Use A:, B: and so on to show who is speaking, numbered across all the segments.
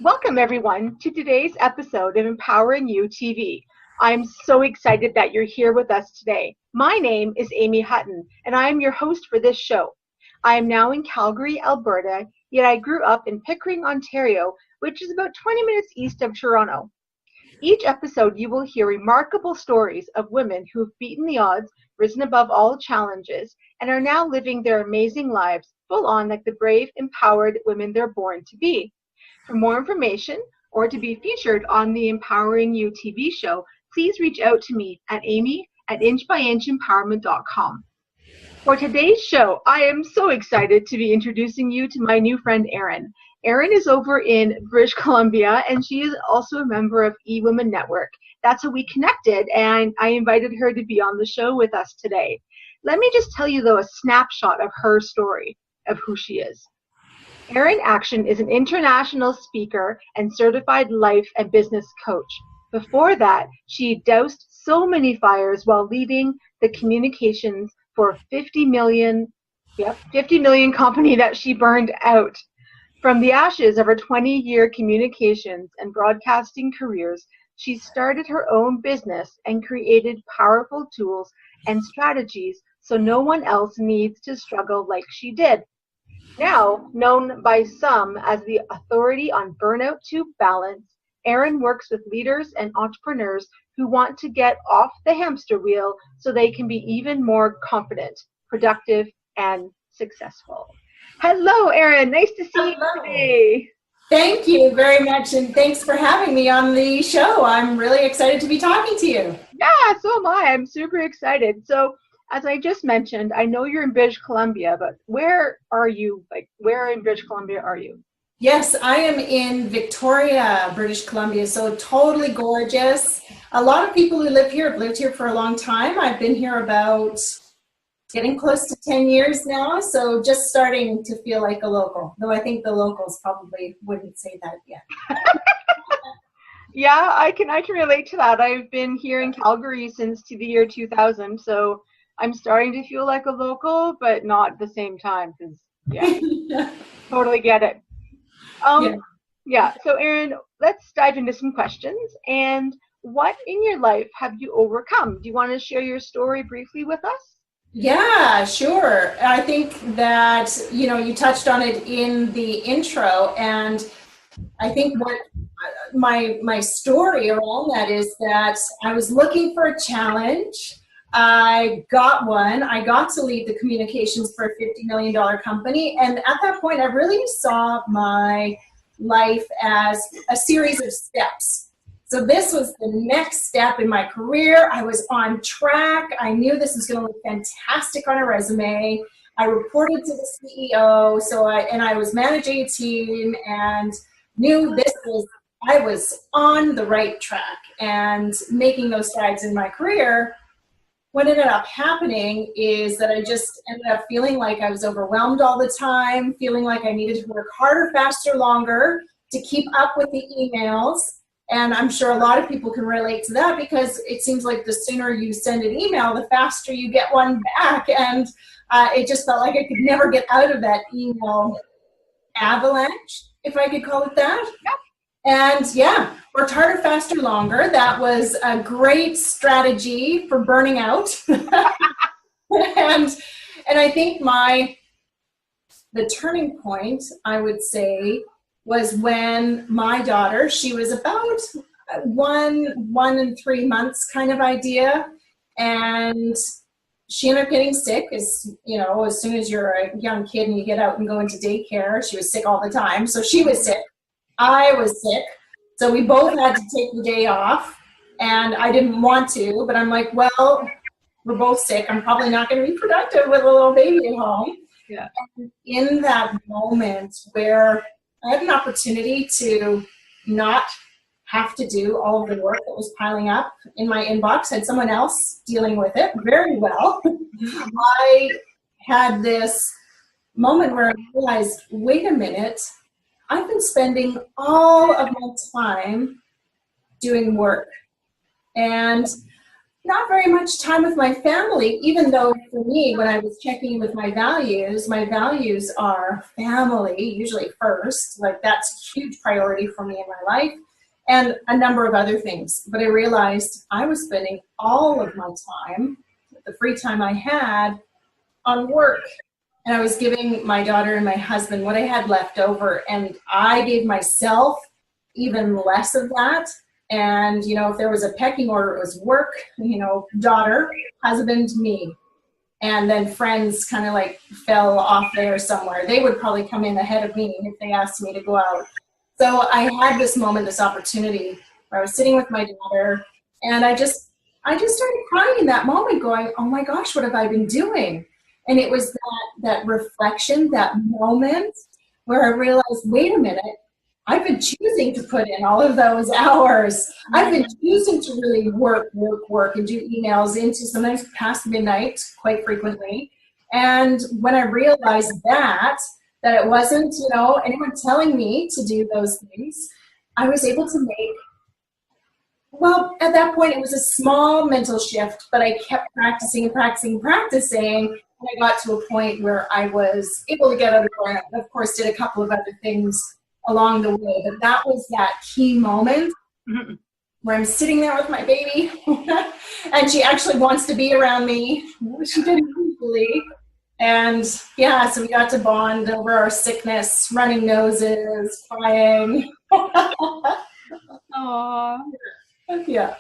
A: Welcome, everyone, to today's episode of Empowering You TV. I'm so excited that you're here with us today. My name is Amy Hutton, and I am your host for this show. I am now in Calgary, Alberta, yet I grew up in Pickering, Ontario, which is about 20 minutes east of Toronto. Each episode, you will hear remarkable stories of women who have beaten the odds, risen above all challenges, and are now living their amazing lives full on like the brave, empowered women they're born to be. For more information or to be featured on the Empowering You TV show, please reach out to me at amy@inchbyinchempowerment.com. For today's show, I am so excited to be introducing you to my new friend, Erin. Erin is over in British Columbia, and she is also a member of eWomen Network. That's how we connected, and I invited her to be on the show with us today. Let me just tell you, though, a snapshot of her story, of who she is. Erin Acton is an international speaker and certified life and business coach. Before that, she doused so many fires while leading the communications for a 50 million company that she burned out. From the ashes of her 20-year communications and broadcasting careers, she started her own business and created powerful tools and strategies so no one else needs to struggle like she did. Now known by some as the authority on burnout to balance, Erin works with leaders and entrepreneurs who want to get off the hamster wheel so they can be even more confident, productive, and successful. Hello, Erin. Nice to see you today.
B: Thank you very much, and thanks for having me on the show. I'm really excited to be talking to you.
A: Yeah, so am I. I'm super excited. So, as I just mentioned, I know you're in British Columbia, but where are you? Where in British Columbia are you?
B: Yes, I am in Victoria, British Columbia, so totally gorgeous. A lot of people who live here have lived here for a long time. I've been here about getting close to 10 years now, so just starting to feel like a local, though I think the locals probably wouldn't say that yet.
A: Yeah, I can relate to that. I've been here in Calgary since the year 2000, so I'm starting to feel like a local, but not at the same time, because, yeah, totally get it. Yeah, so Erin, let's dive into some questions. And what in your life have you overcome? Do you want to share your story briefly with us?
B: Yeah, sure. I think that, you touched on it in the intro, and I think what my story around that is that I was looking for a challenge. I got one. I got to lead the communications for a $50 million company. And at that point, I really saw my life as a series of steps. So this was the next step in my career. I was on track. I knew this was going to look fantastic on a resume. I reported to the CEO. I was managing a team and knew I was on the right track and making those strides in my career. What ended up happening is that I just ended up feeling like I was overwhelmed all the time, feeling like I needed to work harder, faster, longer to keep up with the emails. And I'm sure a lot of people can relate to that, because it seems like the sooner you send an email, the faster you get one back. And it just felt like I could never get out of that email avalanche, if I could call it that.
A: Yep.
B: And yeah, worked harder, faster, longer. That was a great strategy for burning out. and I think the turning point, I would say, was when my daughter, she was about one and 3 months kind of idea, and she ended up getting sick. As soon as you're a young kid and you get out and go into daycare, she was sick all the time. So she was sick. I was sick, so we both had to take the day off, and I didn't want to, but I'm like, well, we're both sick. I'm probably not going to be productive with a little baby at home.
A: Yeah.
B: And in that moment where I had an opportunity to not have to do all of the work that was piling up in my inbox, had someone else dealing with it very well, I had this moment where I realized, wait a minute, I've been spending all of my time doing work. And Not very much time with my family, even though for me, when I was checking in with my values are family, usually first. Like that's a huge priority for me in my life, and a number of other things. But I realized I was spending all of my time, the free time I had, on work. And I was giving my daughter and my husband what I had left over, and I gave myself even less of that. And, you know, if there was a pecking order, it was work, you know, daughter, husband, me. And then friends kind of like fell off there somewhere. They would probably come in ahead of me if they asked me to go out. So I had this moment, this opportunity where I was sitting with my daughter, and I just started crying in that moment going, oh my gosh, what have I been doing? And it was that reflection, that moment where I realized, wait a minute, I've been choosing to put in all of those hours. I've been choosing to really work, and do emails into sometimes past midnight quite frequently. And when I realized that it wasn't, you know, anyone telling me to do those things, I was able to make, well, at that point it was a small mental shift, but I kept practicing. And I got to a point where I was able to get out of burnout. Of course, did a couple of other things along the way, but that was that key moment where I'm sitting there with my baby and she actually wants to be around me. She didn't usually. And yeah, so we got to bond over our sickness, running noses, crying.
A: Aww.
B: Yeah.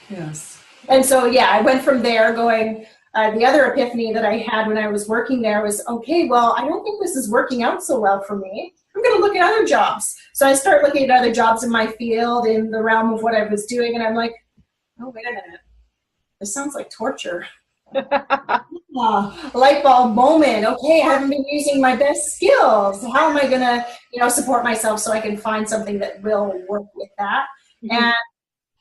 B: Yes. And so, yeah, I went from there going, the other epiphany that I had when I was working there was, okay, well, I don't think this is working out so well for me. I'm going to look at other jobs. So I start looking at other jobs in my field, in the realm of what I was doing, and I'm like, oh, wait a minute. This sounds like torture. Light bulb moment. Okay, I haven't been using my best skills. How am I going to, you know, support myself so I can find something that will work with that? Mm-hmm. And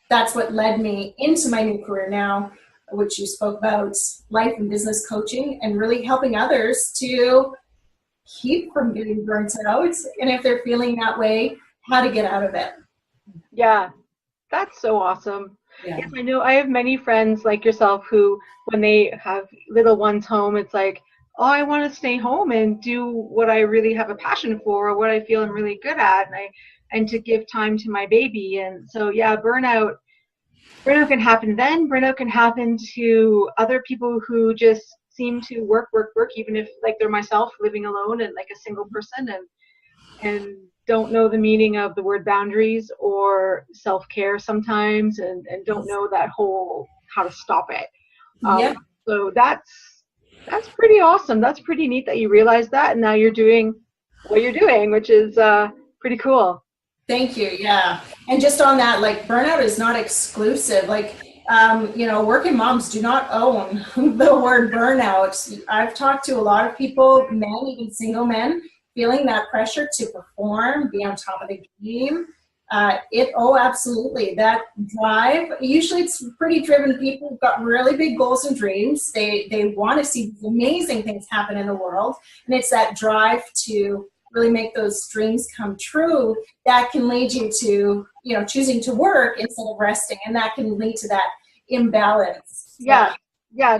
B: that's what led me into my new career now, which you spoke about, life and business coaching, and really helping others to keep from getting burnt out, and if they're feeling that way, how to get out of it.
A: Yeah, that's so awesome.
B: Yeah.
A: Yes, I know I have many friends like yourself who, when they have little ones home, it's like, oh, I want to stay home and do what I really have a passion for, or what I feel I'm really good at, and to give time to my baby. And so, yeah, burnout can happen then. Burnout can happen to other people who just seem to work, even if like they're myself, living alone and like a single person, and don't know the meaning of the word boundaries or self-care sometimes, and don't know that whole how to stop it.
B: Yeah.
A: So that's pretty awesome. That's pretty neat that you realized that, and now you're doing what you're doing, which is pretty cool.
B: Thank you. Yeah. And just on that, like, burnout is not exclusive. Like, you know, working moms do not own the word burnout. I've talked to a lot of people, men, even single men, feeling that pressure to perform, be on top of the game. Absolutely. That drive, usually it's pretty driven people who've got really big goals and dreams. They want to see amazing things happen in the world. And it's that drive to really make those dreams come true that can lead you to, you know, choosing to work instead of resting. And that can lead to that imbalance.
A: Yeah,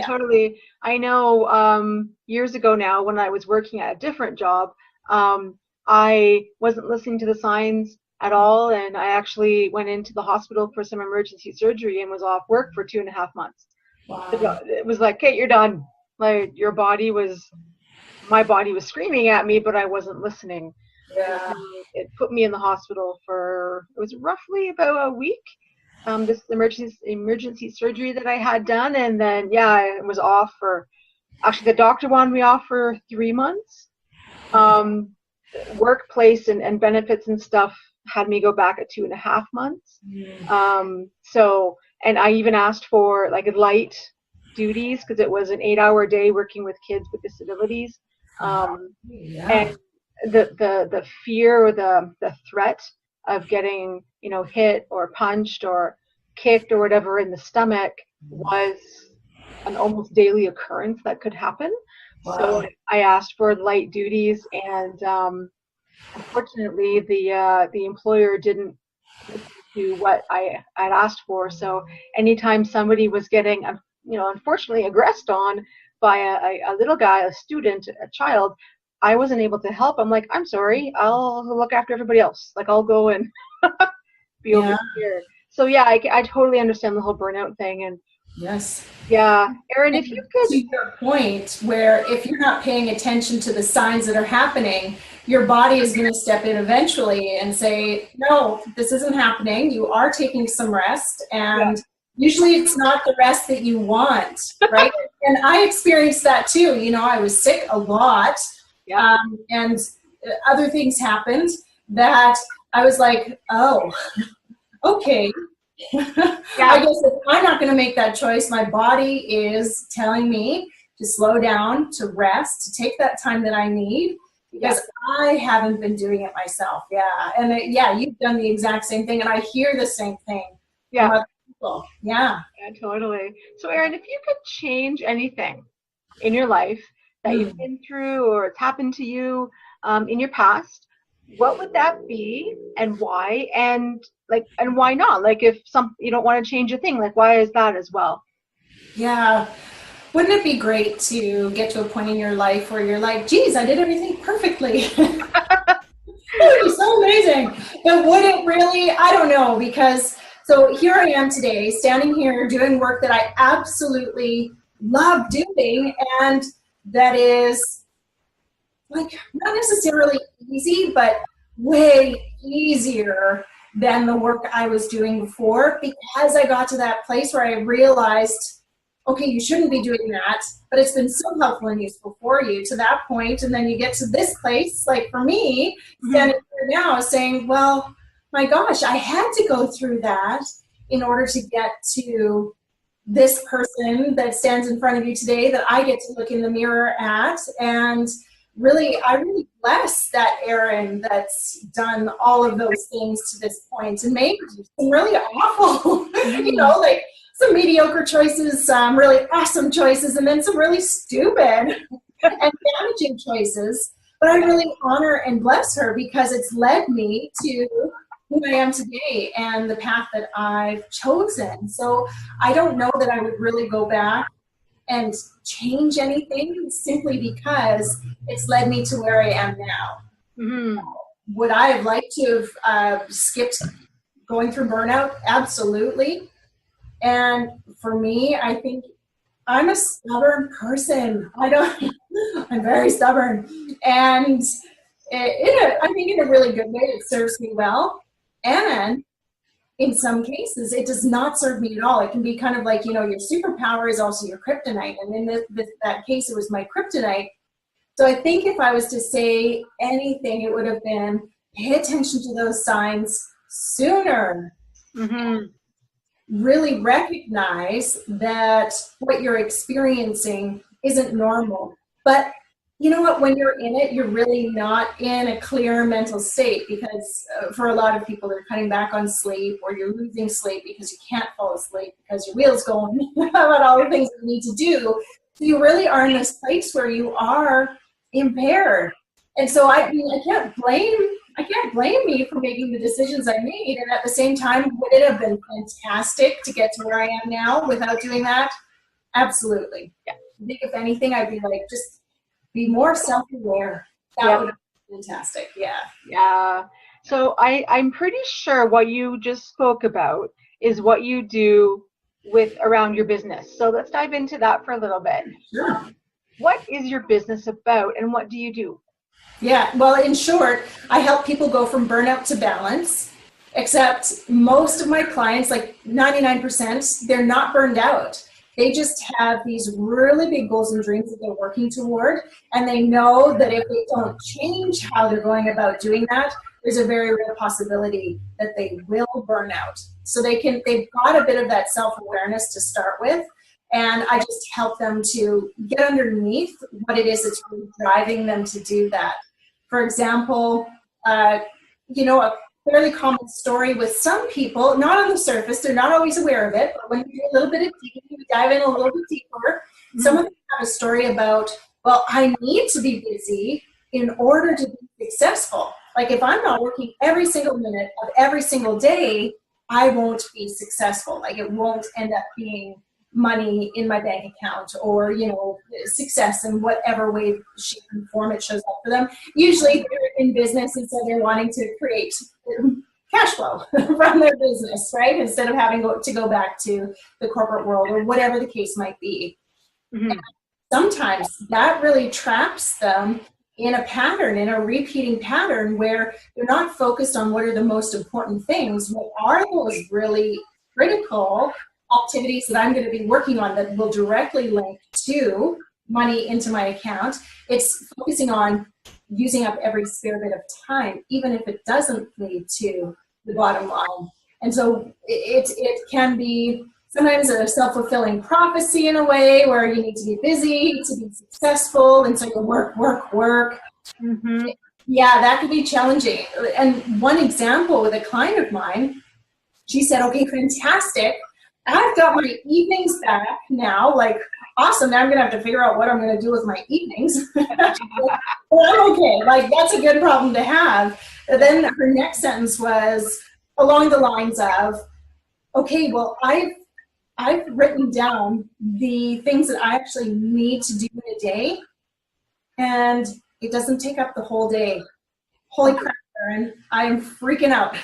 A: totally. I know years ago now, when I was working at a different job, I wasn't listening to the signs at all, and I actually went into the hospital for some emergency surgery and was off work for 2.5 months.
B: Wow.
A: It was like, okay, you're done. Like, my body was screaming at me, but I wasn't listening.
B: Yeah.
A: It put me in the hospital for, it was roughly about a week. This emergency surgery that I had done, and then I was off for, actually the doctor wanted me off for 3 months. Workplace and benefits and stuff had me go back at 2.5 months. So, and I even asked for like light duties because it was an 8-hour day working with kids with disabilities. And the fear or the threat of getting, you know, hit or punched or kicked or whatever in the stomach was an almost daily occurrence that could happen. Wow. So I asked for light duties, and unfortunately the employer didn't listen to what I'd asked for. So anytime somebody was getting, unfortunately aggressed on by a little guy, a student, a child, I wasn't able to help. I'm like, I'm sorry, I'll look after everybody else. Like, I'll go and be over here. So yeah, I totally understand the whole burnout thing. And
B: yes.
A: Yeah, Erin,
B: And
A: if you could.
B: to your point, where if you're not paying attention to the signs that are happening, your body is going to step in eventually and say, no, this isn't happening. You are taking some rest. And
A: Yeah.
B: usually it's not the rest that you want, right? And I experienced that too. I was sick a lot.
A: Yeah.
B: And other things happened that I was like, oh, okay.
A: Yeah.
B: I guess if I'm not going to make that choice, my body is telling me to slow down, to rest, to take that time that I need, because I haven't been doing it myself. Yeah. And you've done the exact same thing. And I hear the same thing from other people. Yeah.
A: Yeah, totally. So Erin, if you could change anything in your life that you've been through or it's happened to you in your past, what would that be and why? And why not? Like, if you don't want to change a thing, like, why is that as well?
B: Yeah. Wouldn't it be great to get to a point in your life where you're like, geez, I did everything perfectly? It would be so amazing. But would it really? I don't know, because so here I am today, standing here doing work that I absolutely love doing, and that is like not necessarily easy, but way easier than the work I was doing before, because I got to that place where I realized, okay, you shouldn't be doing that, but it's been so helpful and useful for you to that point. And then you get to this place, like for me, standing here now saying, well, my gosh, I had to go through that in order to get to this person that stands in front of you today that I get to look in the mirror at. And I really bless that Erin that's done all of those things to this point and made some really awful, like some mediocre choices, some really awesome choices, and then some really stupid and damaging choices. But I really honor and bless her because it's led me to who I am today and the path that I've chosen. So I don't know that I would really go back and change anything, simply because it's led me to where I am now. Mm-hmm. Would I have liked to have skipped going through burnout? Absolutely. And for me, I think I'm a stubborn person. I'm very stubborn. And I think in a really good way, it serves me well. And in some cases, it does not serve me at all. It can be kind of like, your superpower is also your kryptonite. And in that case, it was my kryptonite. So I think if I was to say anything, it would have been pay attention to those signs sooner. Mm-hmm. Really recognize that what you're experiencing isn't normal. But you know what? When you're in it, you're really not in a clear mental state, because for a lot of people, they're cutting back on sleep, or you're losing sleep because you can't fall asleep because your wheel's going about all the things you need to do. So you really are in this place where you are impaired. And so I can't blame me for making the decisions I made. And at the same time, would it have been fantastic to get to where I am now without doing that? Absolutely. Yeah. I think if anything, I'd be like, just be more self-aware. That would have been fantastic. Yeah.
A: Yeah. So I'm pretty sure what you just spoke about is what you do around your business. So let's dive into that for a little bit.
B: Sure.
A: What is your business about, and what do you do?
B: Yeah. Well, in short, I help people go from burnout to balance, except most of my clients, like 99%, they're not burned out. They just have these really big goals and dreams that they're working toward, and they know that if they don't change how they're going about doing that, there's a very real possibility that they will burn out. So they've got a bit of that self-awareness to start with, and I just help them to get underneath what it is that's really driving them to do that. For example, a fairly common story with some people, not on the surface, they're not always aware of it, but when you do a little bit of digging, you dive in a little bit deeper, some of them have a story about, well, I need to be busy in order to be successful. Like if I'm not working every single minute of every single day, I won't be successful. Like it won't end up being money in my bank account or, success in whatever way, shape, and form it shows up for them. Usually they're in business, and so they're wanting to create cash flow from their business, right? Instead of having to go back to the corporate world or whatever the case might be. Mm-hmm. Sometimes that really traps them in a pattern, in a repeating pattern where they're not focused on what are the most important things. What are those really critical activities that I'm going to be working on that will directly link to money into my account? It's focusing on using up every spare bit of time, even if it doesn't lead to the bottom line. And so it can be sometimes a self-fulfilling prophecy in a way where you need to be busy to be successful, and so you work. Mm-hmm. Yeah, that could be challenging. And one example with a client of mine, she said, okay, fantastic. I've got my evenings back now, like, awesome. Now I'm going to have to figure out what I'm going to do with my evenings. Well, I'm okay. Like, that's a good problem to have. But then her next sentence was along the lines of, okay, well, I've written down the things that I actually need to do in a day, and it doesn't take up the whole day. Holy crap, Erin, I am freaking out.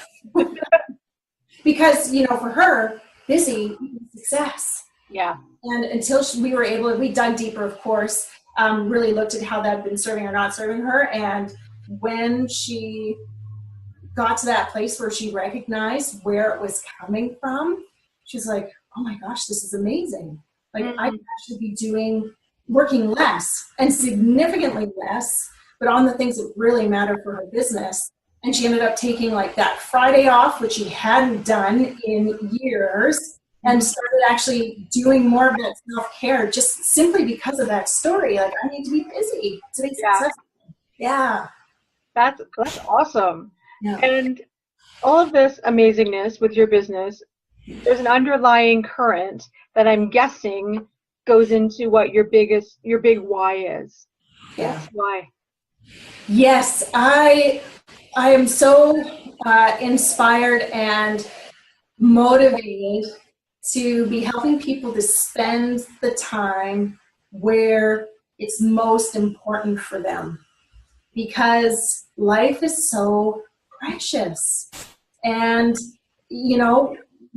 B: Because, for her, busy equals success.
A: Yeah.
B: And until we dug deeper, of course, really looked at how that had been serving or not serving her. And when she got to that place where she recognized where it was coming from, she's like, oh my gosh, this is amazing. Like, mm-hmm. I could actually be working less and significantly less, but on the things that really matter for her business. And she ended up taking like that Friday off, which she hadn't done in years, and started actually doing more of that self-care just simply because of that story. Like, I need to be busy to be successful. Yeah.
A: That's awesome. Yeah. And all of this amazingness with your business, there's an underlying current that I'm guessing goes into what your big why is.
B: Yeah.
A: Why?
B: Yes, I am so inspired and motivated to be helping people to spend the time where it's most important for them, because life is so precious, and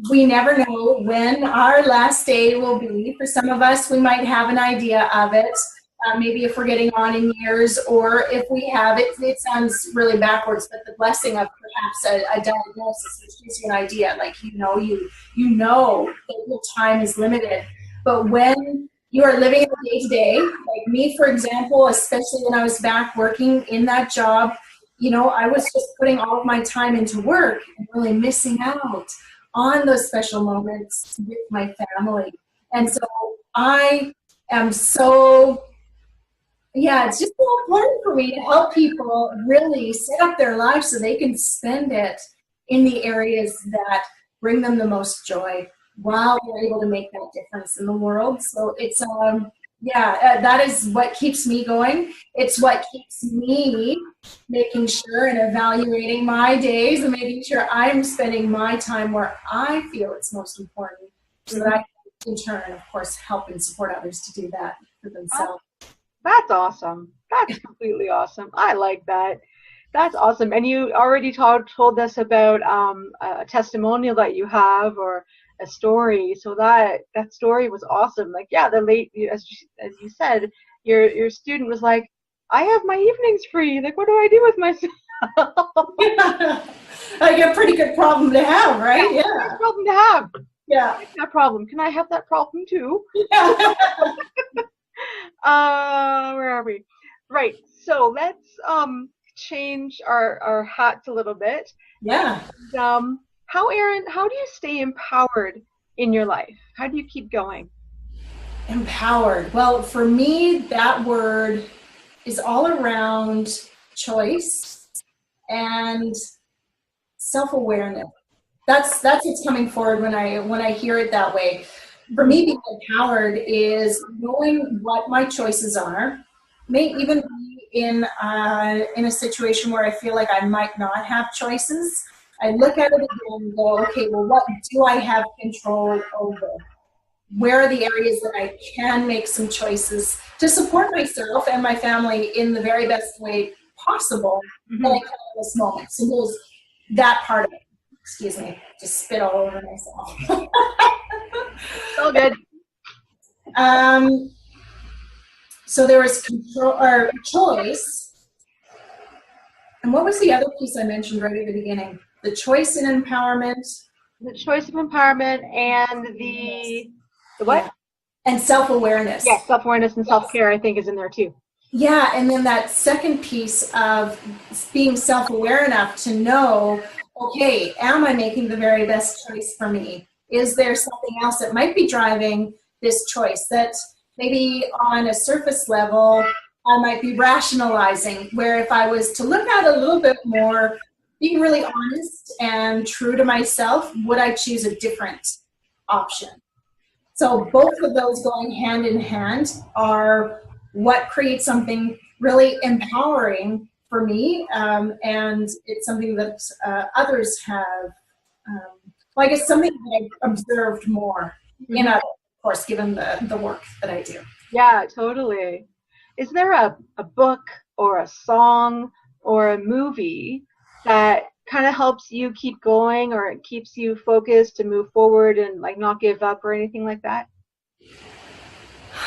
B: we never know when our last day will be. For some of us, we might have an idea of it. Maybe if we're getting on in years, or if we have it, it sounds really backwards, but the blessing of perhaps a diagnosis, which gives you an idea, like, you know that your time is limited. But when you are living the day-to-day, like me, for example, especially when I was back working in that job, I was just putting all of my time into work and really missing out on those special moments with my family. And so I am so, it's just so important for me to help people really set up their lives so they can spend it in the areas that bring them the most joy while they're able to make that difference in the world. So it's, that is what keeps me going. It's what keeps me making sure and evaluating my days and making sure I'm spending my time where I feel it's most important, so that I can, in turn, of course, help and support others to do that for themselves.
A: That's awesome. That's completely awesome. I like that. That's awesome. And you already told us about a testimonial that you have, or a story. So that story was awesome. Like, as you said, your student was like, I have my evenings free. Like, what do I do with myself?
B: Yeah. Like a pretty good problem to have, right? Yeah.
A: Good problem to have.
B: Yeah.
A: I like that problem. Can I have that problem too?
B: Yeah.
A: Where are we? Right. So let's change our hats a little bit.
B: Yeah.
A: And, Erin, how do you stay empowered in your life? How do you keep going?
B: Empowered. Well, for me, that word is all around choice and self-awareness. That's what's coming forward when I hear it that way. For me, being empowered is knowing what my choices are. May even be in a situation where I feel like I might not have choices. I look at it again and go, okay, well, what do I have control over? Where are the areas that I can make some choices to support myself and my family in the very best way possible that I can in this moment? So there's that part of it. Excuse me, just spit all over myself.
A: So good.
B: So there was control or choice. And what was the other piece I mentioned right at the beginning? The choice and empowerment.
A: The choice of empowerment and the what?
B: Yeah. And self-awareness.
A: Yeah, self-awareness and self-care, I think, is in there too.
B: Yeah, and then that second piece of being self-aware enough to know, okay, am I making the very best choice for me? Is there something else that might be driving this choice that maybe on a surface level I might be rationalizing, where if I was to look at it a little bit more, being really honest and true to myself, would I choose a different option? So both of those going hand in hand are what creates something really empowering for me, and it's something that others have, well, I guess something that I've observed more in others, of course, given the work that I do.
A: Yeah, totally. Is there a book or a song or a movie that kind of helps you keep going, or it keeps you focused to move forward and like not give up or anything like that?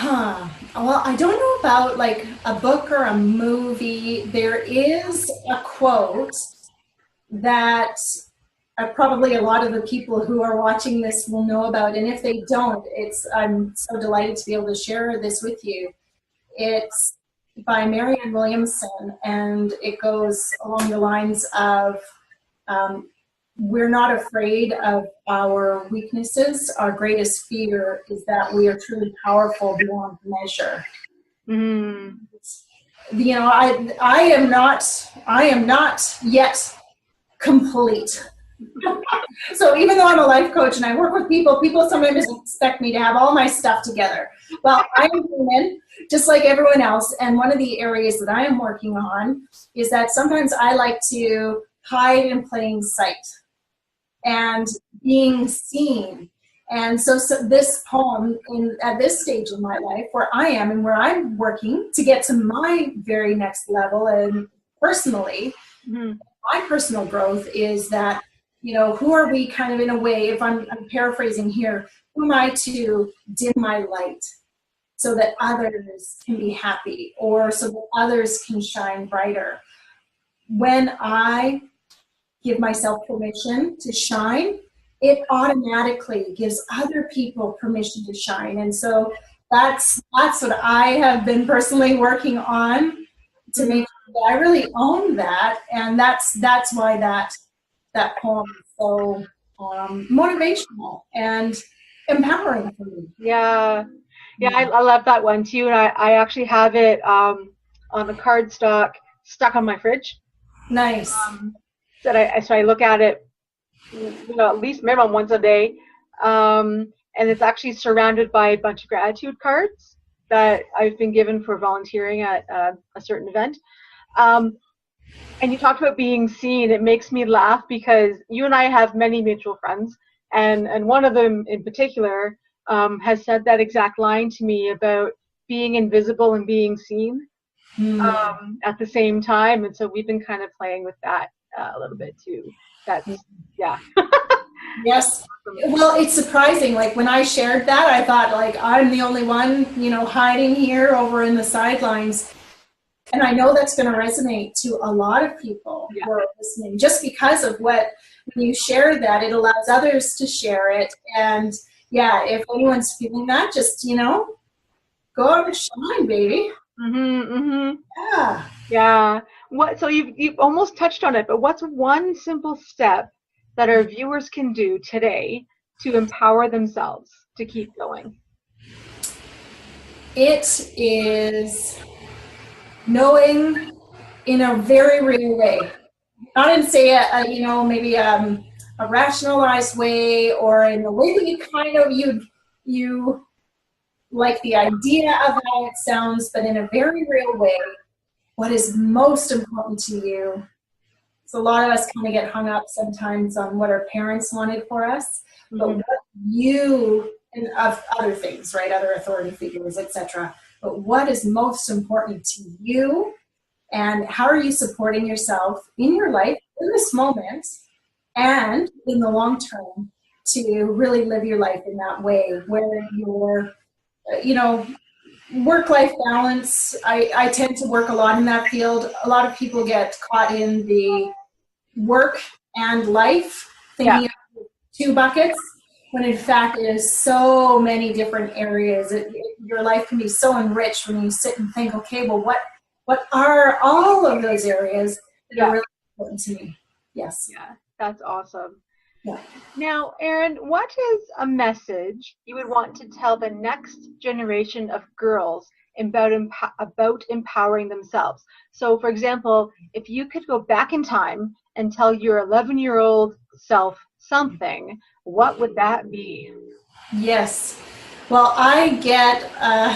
B: Well, I don't know about like a book or a movie. There is a quote that probably a lot of the people who are watching this will know about, and if they don't, I'm so delighted to be able to share this with you. It's by Marianne Williamson, and it goes along the lines of, we're not afraid of our weaknesses. Our greatest fear is that we are truly powerful beyond measure. You know, I am not yet complete. So even though I'm a life coach and I work with people sometimes expect me to have all my stuff together. Well, I'm human, just like everyone else. And one of the areas that I am working on is that sometimes I like to hide in plain sight and being seen. And so this poem, at this stage in my life where I am and where I'm working to get to my very next level, and personally, my personal growth is that, you know, who are we kind of in a way, if I'm paraphrasing here, who am I to dim my light so that others can be happy, or so that others can shine brighter? When I give myself permission to shine, it automatically gives other people permission to shine. And so that's what I have been personally working on to make sure that I really own that. And that's why that poem is so motivational and empowering for me.
A: Yeah, I love that one too. And I actually have it on the cardstock stuck on my fridge.
B: Nice.
A: So I look at it, you know, at least minimum once a day, and it's actually surrounded by a bunch of gratitude cards that I've been given for volunteering at a certain event. And you talked about being seen. It makes me laugh because you and I have many mutual friends, and one of them in particular has said that exact line to me about being invisible and being seen at the same time. And so we've been kind of playing with that a little bit too. That's, yeah.
B: Yes. Well, it's surprising. Like when I shared that, I thought like I'm the only one, you know, hiding here over in the sidelines. And I know that's going to resonate to a lot of people who are listening, just because of when you share that, it allows others to share it. And yeah, if anyone's feeling that, just, you know, go out and shine, baby.
A: Yeah. So you've almost touched on it, but what's one simple step that our viewers can do today to empower themselves to keep going?
B: It is knowing in a very real way, not in say you know, maybe a rationalized way, or in the way that you kind of you like the idea of how it sounds, but in a very real way. What is most important to you So a lot of us kind of get hung up sometimes on what our parents wanted for us, but what you, and of other things, right? Other authority figures, etc. But what is most important to you, and how are you supporting yourself in your life in this moment and in the long term to really live your life in that way where your, work-life balance. I tend to work a lot in that field. A lot of people get caught in the work and life, thinking of two buckets, when in fact it is so many different areas. Your life can be so enriched when you sit and think, okay, well, what are all of those areas that are really important to me? Yes.
A: Yeah, that's awesome.
B: Yeah.
A: Now, Erin, what is a message you would want to tell the next generation of girls about empowering themselves? So, for example, if you could go back in time and tell your 11-year-old self something, what would that be?
B: Yes. Well, I get a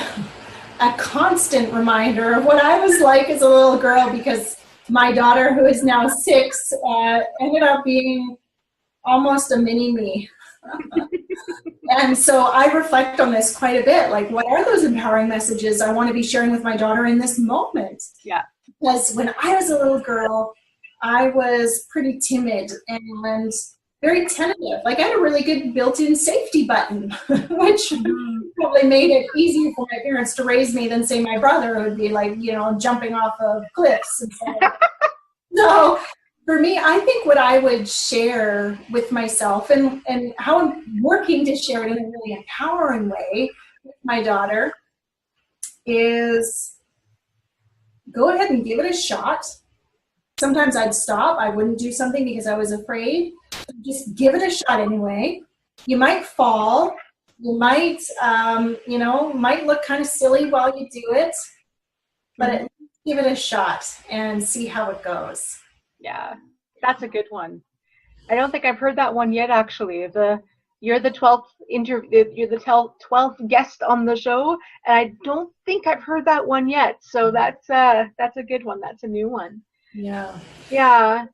B: constant reminder of what I was like as a little girl, because my daughter, who is now 6, ended up being almost a mini me. And so I reflect on this quite a bit. Like, what are those empowering messages I want to be sharing with my daughter in this moment?
A: Yeah.
B: Because when I was a little girl, I was pretty timid and very tentative. Like, I had a really good built-in safety button, which probably made it easier for my parents to raise me than, say, my brother, who would be like, jumping off of cliffs and so on. So for me, I think what I would share with myself, and how I'm working to share it in a really empowering way with my daughter, is go ahead and give it a shot. Sometimes I'd stop. I wouldn't do something because I was afraid. Just give it a shot anyway. You might fall. You might, might look kind of silly while you do it, but at least give it a shot and see how it goes.
A: Yeah, that's a good one. I don't think I've heard that one yet, actually. You're the 12th guest on the show, and I don't think I've heard that one yet. So that's a good one. That's a new one.
B: Yeah.
A: Yeah.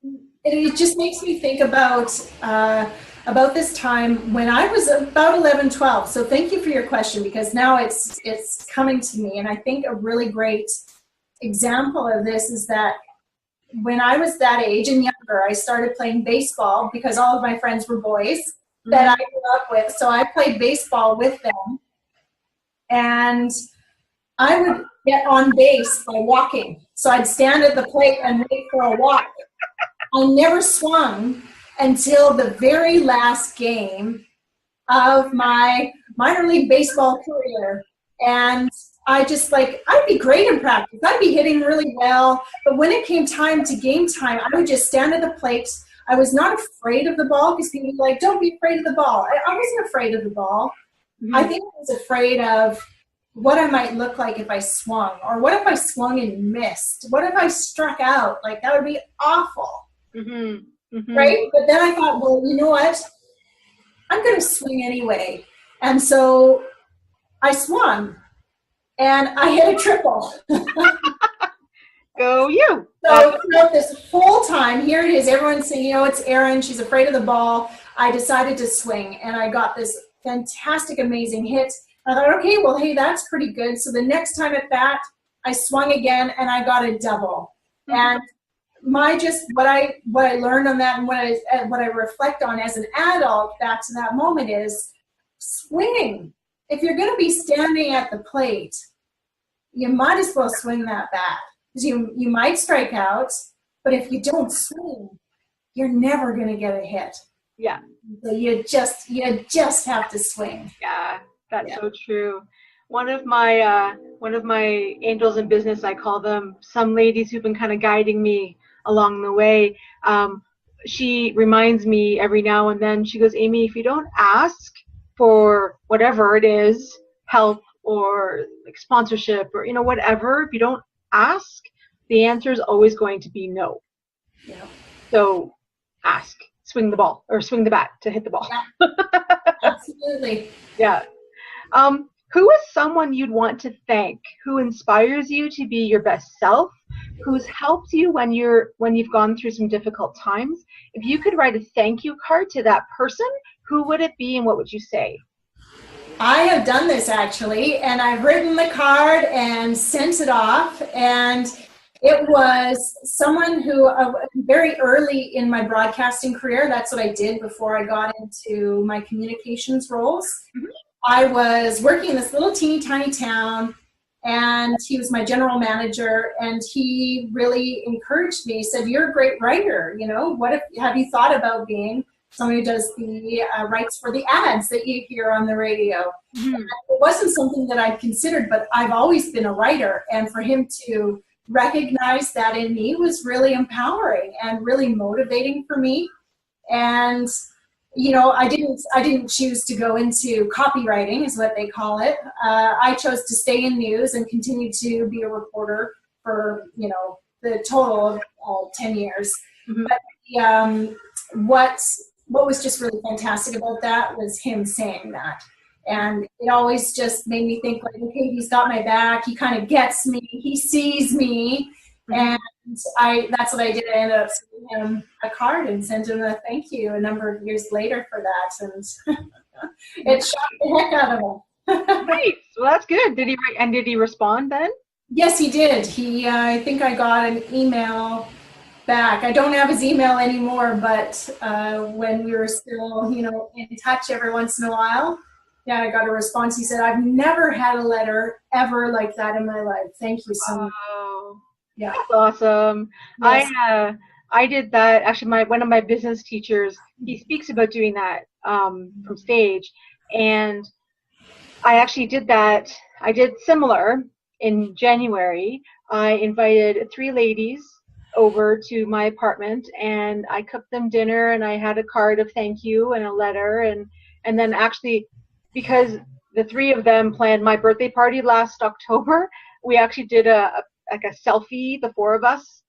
B: It just makes me think about this time when I was about 11, 12. So thank you for your question, because now it's coming to me. And I think a really great example of this is that when I was that age and younger, I started playing baseball because all of my friends were boys that I grew up with. So I played baseball with them. And I would get on base by walking. So I'd stand at the plate and wait for a walk. I never swung until the very last game of my minor league baseball career. And I'd be great in practice. I'd be hitting really well. But when it came time to game time, I would just stand at the plate. I was not afraid of the ball, because people were like, don't be afraid of the ball. I wasn't afraid of the ball. Mm-hmm. I think I was afraid of what I might look like if I swung, or what if I swung and missed? What if I struck out? Like, that would be awful. Mm-hmm. Mm-hmm. Right? But then I thought, well, you know what? I'm going to swing anyway. And so I swung, and I hit a triple.
A: Go you.
B: So throughout this whole time, here it is, everyone's saying, it's Erin, she's afraid of the ball. I decided to swing, and I got this fantastic, amazing hit. I thought, okay, well, hey, that's pretty good. So the next time at bat, I swung again, and I got a double. Mm-hmm. And what I learned on that, and what I reflect on as an adult back to that moment is swinging. If you're going to be standing at the plate, you might as well swing that bat, because you might strike out, but if you don't swing, you're never going to get a hit.
A: Yeah.
B: So you just have to swing.
A: Yeah, that's so true. One of my angels in business, I call them, some ladies who've been kind of guiding me along the way. She reminds me every now and then. She goes, Amy, if you don't ask for whatever it is, help or like sponsorship or whatever, if you don't ask, the answer is always going to be no. Yeah. So ask, swing the ball, or swing the bat to hit the ball.
B: Yeah. Absolutely.
A: Yeah. Who is someone you'd want to thank, who inspires you to be your best self, who's helped you when you've gone through some difficult times. If you could write a thank you card to that person, who would it be and what would you say?
B: I have done this actually, and I've written the card and sent it off, and it was someone who very early in my broadcasting career, that's what I did before I got into my communications roles. Mm-hmm. I was working in this little teeny tiny town, and he was my general manager, and he really encouraged me. He said, "You're a great writer, you know, have you thought about being someone who does the rights for the ads that you hear on the radio?" Mm-hmm. It wasn't something that I'd considered, but I've always been a writer, and for him to recognize that in me was really empowering and really motivating for me. And you know, I didn't choose to go into copywriting, is what they call it. I chose to stay in news and continue to be a reporter for, you know, the total of 10 years. Mm-hmm. But what was just really fantastic about that was him saying that. And it always just made me think, like, okay, he's got my back. He kind of gets me. He sees me. Mm-hmm. And that's what I did. I ended up sending him a card and sent him a thank you a number of years later for that. And it shocked the heck out of him.
A: Nice. Well, that's good. Did he respond then?
B: Yes, he did. I think I got an email back. I don't have his email anymore, but when we were still, you know, in touch every once in a while, yeah, I got a response. He said, "I've never had a letter ever like that in my life. Thank you so much." Yeah,
A: that's awesome. Yes. I did that. Actually, one of my business teachers, he speaks about doing that from stage, and I actually did that. I did similar in January. I invited 3 ladies over to my apartment, and I cooked them dinner, and I had a card of thank you and a letter, and then actually, because the 3 of them planned my birthday party last October, we actually did a selfie, the 4 of us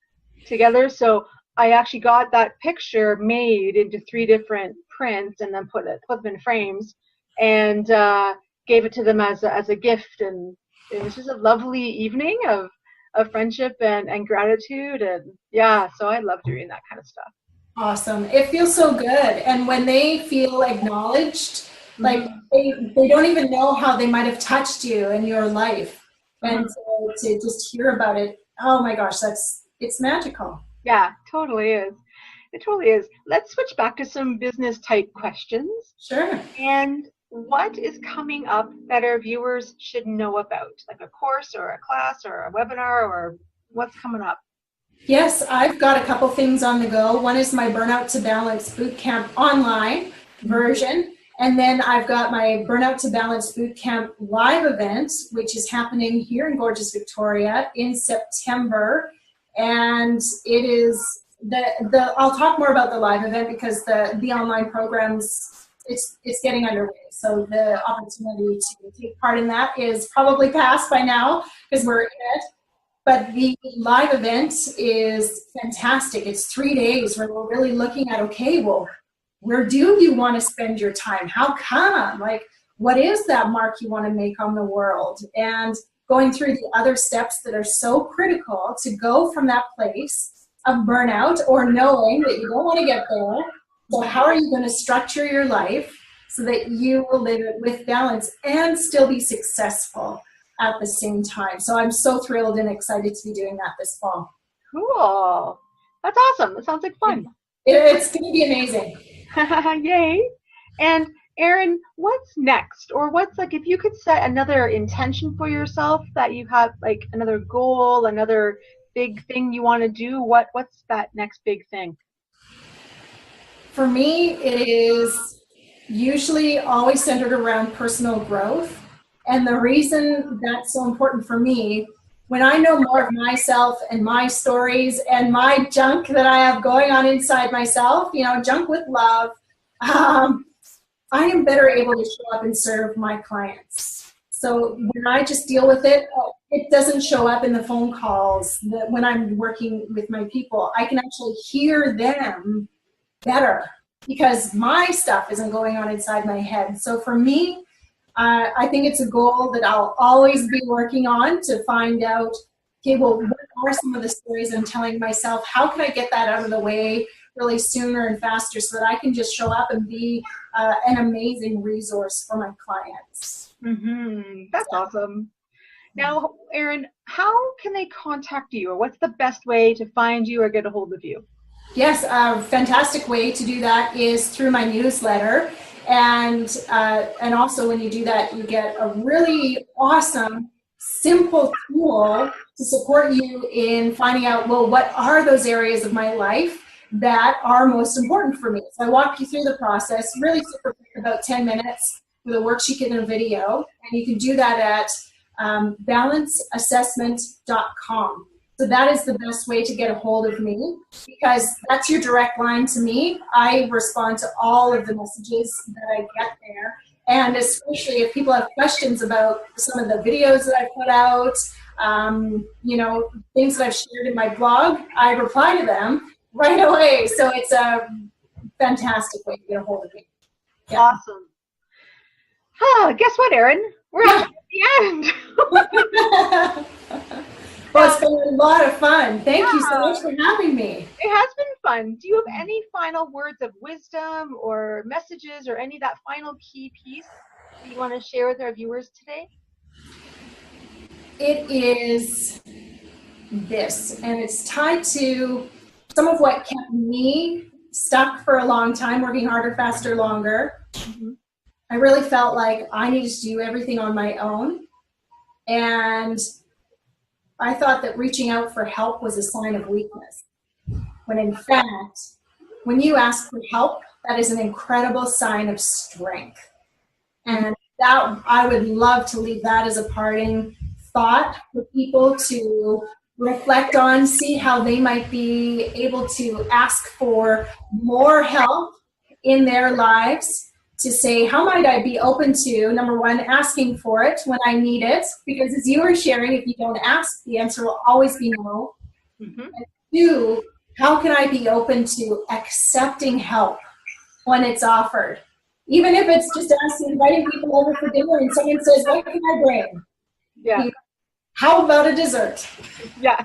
A: together. So I actually got that picture made into 3 different prints and then put them in frames and gave it to them as a gift. And it was just a lovely evening of friendship and gratitude. And yeah, so I love doing that kind of stuff.
B: Awesome. It feels so good. And when they feel acknowledged, like they don't even know how they might have touched you in your life. And to just hear about it, oh my gosh, it's magical.
A: Yeah, totally is. It totally is. Let's switch back to some business type questions.
B: Sure.
A: And what is coming up that our viewers should know about? Like a course or a class or a webinar, or what's coming up?
B: Yes, I've got a couple things on the go. One is my Burnout to Balance Bootcamp online version. And then I've got my Burnout to Balance Bootcamp live event, which is happening here in gorgeous Victoria in September. And it is I'll talk more about the live event because the online programs, it's getting underway. So the opportunity to take part in that is probably past by now because we're in it. But the live event is fantastic. It's 3 days where we're really looking at, okay, well, where do you want to spend your time? How come? Like, what is that mark you want to make on the world? And going through the other steps that are so critical to go from that place of burnout or knowing that you don't want to get there. So how are you going to structure your life so that you will live it with balance and still be successful at the same time? So I'm so thrilled and excited to be doing that this fall.
A: Cool. That's awesome. That sounds like fun.
B: It's going to be amazing.
A: Yay. And Erin, what's next? Or what's, like, if you could set another intention for yourself that you have, like another goal, another big thing you want to do, what's that next big thing?
B: For me, it is usually always centered around personal growth. And the reason that's so important for me, when I know more of myself and my stories and my junk that I have going on inside myself, you know, junk with love, I am better able to show up and serve my clients. So when I just deal with it, it doesn't show up in the phone calls. When I'm working with my people, I can actually hear them better because my stuff isn't going on inside my head. So for me, I think it's a goal that I'll always be working on to find out okay, well, what are some of the stories I'm telling myself? How can I get that out of the way really sooner and faster so that I can just show up and be an amazing resource for my clients?
A: That's awesome. Now, Erin, how can they contact you, or what's the best way to find you or get a hold of you?
B: Yes, a fantastic way to do that is through my newsletter. And also when you do that, you get a really awesome, simple tool to support you in finding out, well, what are those areas of my life that are most important for me? So I walk you through the process, really super quick, about 10 minutes with a worksheet and a video. And you can do that at balanceassessment.com. So that is the best way to get a hold of me, because that's your direct line to me. I respond to all of the messages that I get there. And especially if people have questions about some of the videos that I put out, things that I've shared in my blog, I reply to them right away. So it's a fantastic way to get a hold of me.
A: Yeah. Awesome. Guess what, Erin? We're at the end.
B: Well, it's been a lot of fun. Thank you so much for having me.
A: It has been fun. Do you have any final words of wisdom or messages or any of that final key piece that you want to share with our viewers today?
B: It is this, and it's tied to some of what kept me stuck for a long time, working harder, faster, longer. I really felt like I needed to do everything on my own. And I thought that reaching out for help was a sign of weakness. When in fact, when you ask for help, that is an incredible sign of strength. And that, I would love to leave that as a parting thought for people to reflect on, see how they might be able to ask for more help in their lives, to say, how might I be open to, number one, asking for it when I need it? Because as you were sharing, if you don't ask, the answer will always be no. And two, how can I be open to accepting help when it's offered? Even if it's just inviting people over for dinner and someone says, what can I bring?
A: Yeah.
B: How about a dessert?
A: Yeah.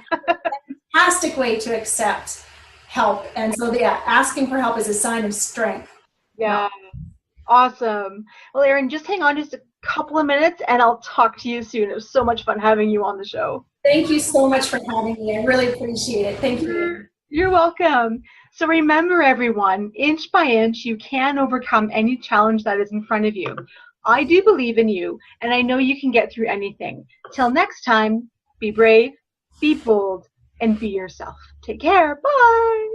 B: Fantastic way to accept help. And so, yeah, asking for help is a sign of strength.
A: Yeah. Awesome. Well, Erin, just hang on just a couple of minutes and I'll talk to you soon. It was so much fun having you on the show.
B: Thank you so much for having me. I really appreciate it. Thank you.
A: You're welcome. So remember, everyone, inch by inch, you can overcome any challenge that is in front of you. I do believe in you, and I know you can get through anything. Till next time, be brave, be bold, and be yourself. Take care. Bye.